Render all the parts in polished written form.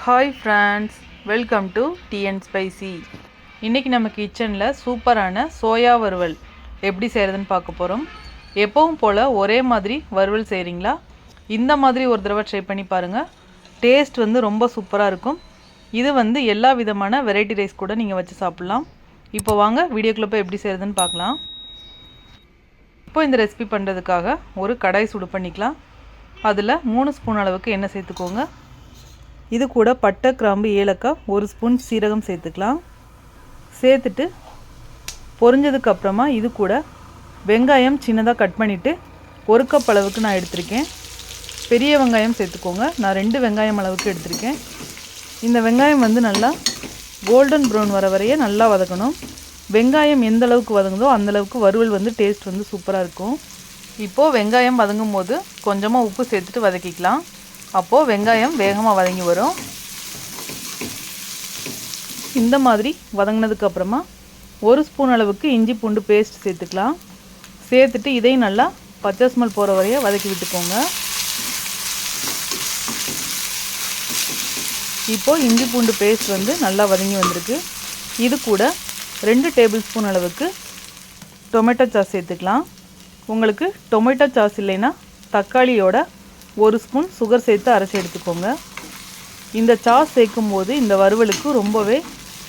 Hi friends, welcome to tea and spicy. இன்றைக்கி நம்ம கிச்சனில் சூப்பரான சோயா வறுவல் எப்படி செய்கிறதுன்னு பார்க்க போகிறோம். எப்பவும் போல் ஒரே மாதிரி வறுவல் செய்கிறீங்களா? இந்த மாதிரி ஒரு தடவை ட்ரை பண்ணி பாருங்கள். டேஸ்ட் ரொம்ப சூப்பராக இருக்கும். இது எல்லா விதமான வெரைட்டி ரைஸ் கூட நீங்கள் வச்சு சாப்பிட்லாம். இப்போ வாங்க வீடியோக்குள்ளே போய் எப்படி செய்கிறதுன்னு பார்க்கலாம். இப்போ இந்த ரெசிபி பண்ணுறதுக்காக ஒரு கடாய் சுடு பண்ணிக்கலாம். அதில் 3 ஸ்பூன் அளவுக்கு எண்ணெய் சேர்த்துக்கோங்க. இது கூட பட்டை, கிராம்பு, ஏலக்காய், 1 ஸ்பூன் சீரகம் சேர்த்துக்கலாம். சேர்த்துட்டு பொரிஞ்சதுக்கப்புறமா இது கூட வெங்காயம் சின்னதாக கட் பண்ணிவிட்டு 1 கப் அளவுக்கு நான் எடுத்திருக்கேன். பெரிய வெங்காயம் சேர்த்துக்கோங்க. நான் 2 வெங்காயம் அளவுக்கு எடுத்திருக்கேன். இந்த வெங்காயம் நல்லா கோல்டன் ப்ரௌன் வர வரைய நல்லா வதக்கணும். வெங்காயம் எந்த அளவுக்கு வதங்குதோ அந்தளவுக்கு வறுவல் டேஸ்ட் சூப்பராக இருக்கும். இப்போது வெங்காயம் வதங்கும் போது கொஞ்சமாக உப்பு சேர்த்துட்டு வதக்கிக்கலாம். அப்போது வெங்காயம் வேகமாக வதங்கி வரும். இந்த மாதிரி வதங்கினதுக்கப்புறமா 1 ஸ்பூன் அளவுக்கு இஞ்சி பூண்டு பேஸ்ட் சேர்த்துக்கலாம். சேர்த்துட்டு இதையும் நல்லா பச்சை ஸ்மெல் போகிற வரைய வதக்கி விட்டுக்கோங்க. இப்போது இஞ்சி பூண்டு பேஸ்ட் நல்லா வதங்கி வந்திருக்கு. இது கூட 2 டேபிள் ஸ்பூன் அளவுக்கு டொமேட்டோ சாஸ் சேர்த்துக்கலாம். உங்களுக்கு டொமேட்டோ சாஸ் இல்லைன்னா தக்காளியோட 1 ஸ்பூன் சுகர் சேர்த்து அரைச்சி எடுத்துக்கோங்க. இந்த சாஸ் சேர்க்கும் போது இந்த வறுவலுக்கு ரொம்பவே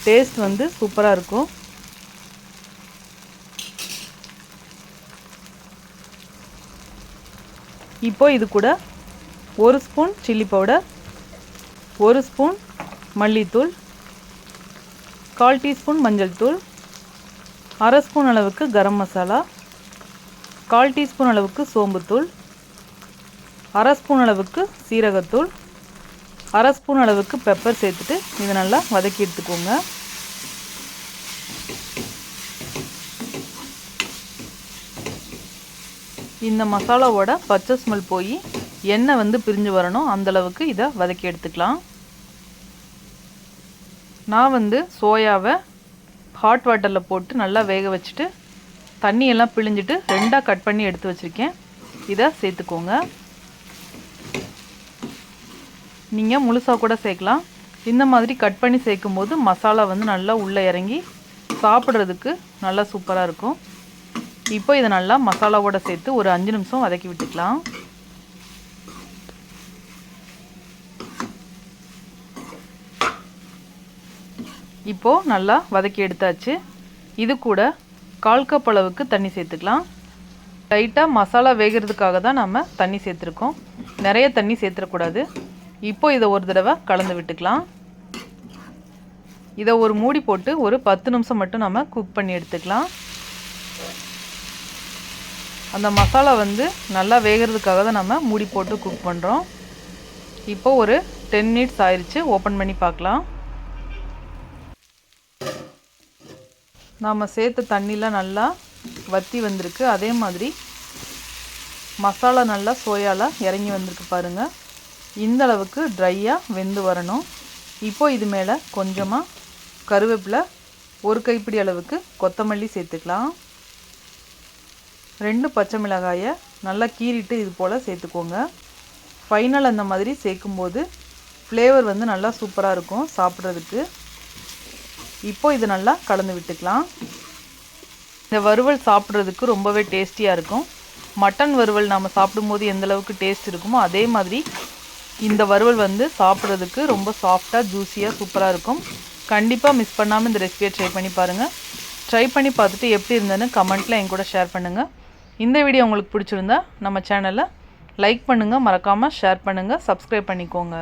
டேஸ்ட் சூப்பராக இருக்கும். இப்போ இது கூட 1 ஸ்பூன் சில்லி பவுடர், 1 ஸ்பூன் மல்லித்தூள், 1/4 டீஸ்பூன் மஞ்சள் தூள், 1/2 ஸ்பூன் அளவுக்கு கரம் மசாலா, 1/4 டீஸ்பூன் அளவுக்கு சோம்புத்தூள், 1/2 ஸ்பூன் அளவுக்கு சீரகத்தூள், 1/2 ஸ்பூன் அளவுக்கு பெப்பர் சேர்த்துட்டு இதை நல்லா வதக்கி எடுத்துக்கோங்க. இந்த மசாலாவோட பச்சை ஸ்மெல் போய் எண்ணெய் பிரிஞ்சு வரணும். அந்தளவுக்கு இதை வதக்கி எடுத்துக்கலாம். நான் சோயாவை ஹாட் வாட்டரில் போட்டு நல்லா வேக வச்சுட்டு தண்ணியெல்லாம் பிழிஞ்சிட்டு 2ஆக கட் பண்ணி எடுத்து வச்சுருக்கேன். இதை சேர்த்துக்கோங்க. நீங்கள் முழுசாக கூட சேர்க்கலாம். இந்த மாதிரி கட் பண்ணி சேர்க்கும் போது மசாலா நல்லா உள்ளே இறங்கி சாப்பிட்றதுக்கு நல்லா சூப்பராக இருக்கும். இப்போ இதை நல்லா மசாலாவோடு சேர்த்து ஒரு 5 நிமிஷம் வதக்கி விட்டுக்கலாம். இப்போது நல்லா வதக்கி எடுத்தாச்சு. இது கூட 1/4 கப் அளவுக்கு தண்ணி சேர்த்துக்கலாம். லைட்டாக மசாலா வேகிறதுக்காக தான் நம்ம தண்ணி சேர்த்துருக்கோம். நிறைய தண்ணி சேர்த்துடக்கூடாது. இப்போ இதை ஒரு தடவை கலந்து விட்டுக்கலாம். இதை ஒரு மூடி போட்டு ஒரு 10 நிமிஷம் மட்டும் நம்ம குக் பண்ணி எடுத்துக்கலாம். அந்த மசாலா நல்லா வேகிறதுக்காக தான் நம்ம மூடி போட்டு குக் பண்ணுறோம். இப்போ ஒரு 10 மினிட்ஸ் ஆயிடுச்சு. ஓப்பன் பண்ணி பார்க்கலாம். நாம் சேர்த்த தண்ணிலாம் நல்லா வற்றி வந்திருக்கு. அதே மாதிரி மசாலா நல்லா சோயாவில் இறங்கி வந்திருக்கு பாருங்கள். இந்த அளவுக்கு ட்ரையாக வெந்து வரணும். இப்போ இது மேலே கொஞ்சமாக கருவேப்பிலை, 1 கைப்பிடி அளவுக்கு கொத்தமல்லி சேர்த்துக்கலாம். 2 பச்சை மிளகாயை நல்லா கீறிட்டு இது போல் சேர்த்துக்கோங்க. ஃபைனல் அந்த மாதிரி சேர்க்கும்போது ஃப்ளேவர் நல்லா சூப்பராக இருக்கும் சாப்பிட்றதுக்கு. இப்போ இது நல்லா கலந்து விட்டுக்கலாம். இந்த வறுவல் சாப்பிட்றதுக்கு ரொம்பவே டேஸ்டியாக இருக்கும். மட்டன் வறுவல் நாம் சாப்பிடும்போது எந்தளவுக்கு டேஸ்ட் இருக்குமோ அதே மாதிரி இந்த வறுவல் சாப்பிட்றதுக்கு ரொம்ப சாஃப்டாக ஜூஸியாக சூப்பராக இருக்கும். கண்டிப்பாக மிஸ் பண்ணாமல் இந்த ரெசிபியை ட்ரை பண்ணி பாருங்கள். ட்ரை பண்ணி பார்த்துட்டு எப்படி இருந்ததுன்னு கமெண்ட்டில் என் கூட ஷேர் பண்ணுங்கள். இந்த வீடியோ உங்களுக்கு பிடிச்சிருந்தா நம்ம சேனலை லைக் பண்ணுங்கள், மறக்காமல் ஷேர் பண்ணுங்கள், சப்ஸ்கிரைப் பண்ணிக்கோங்க.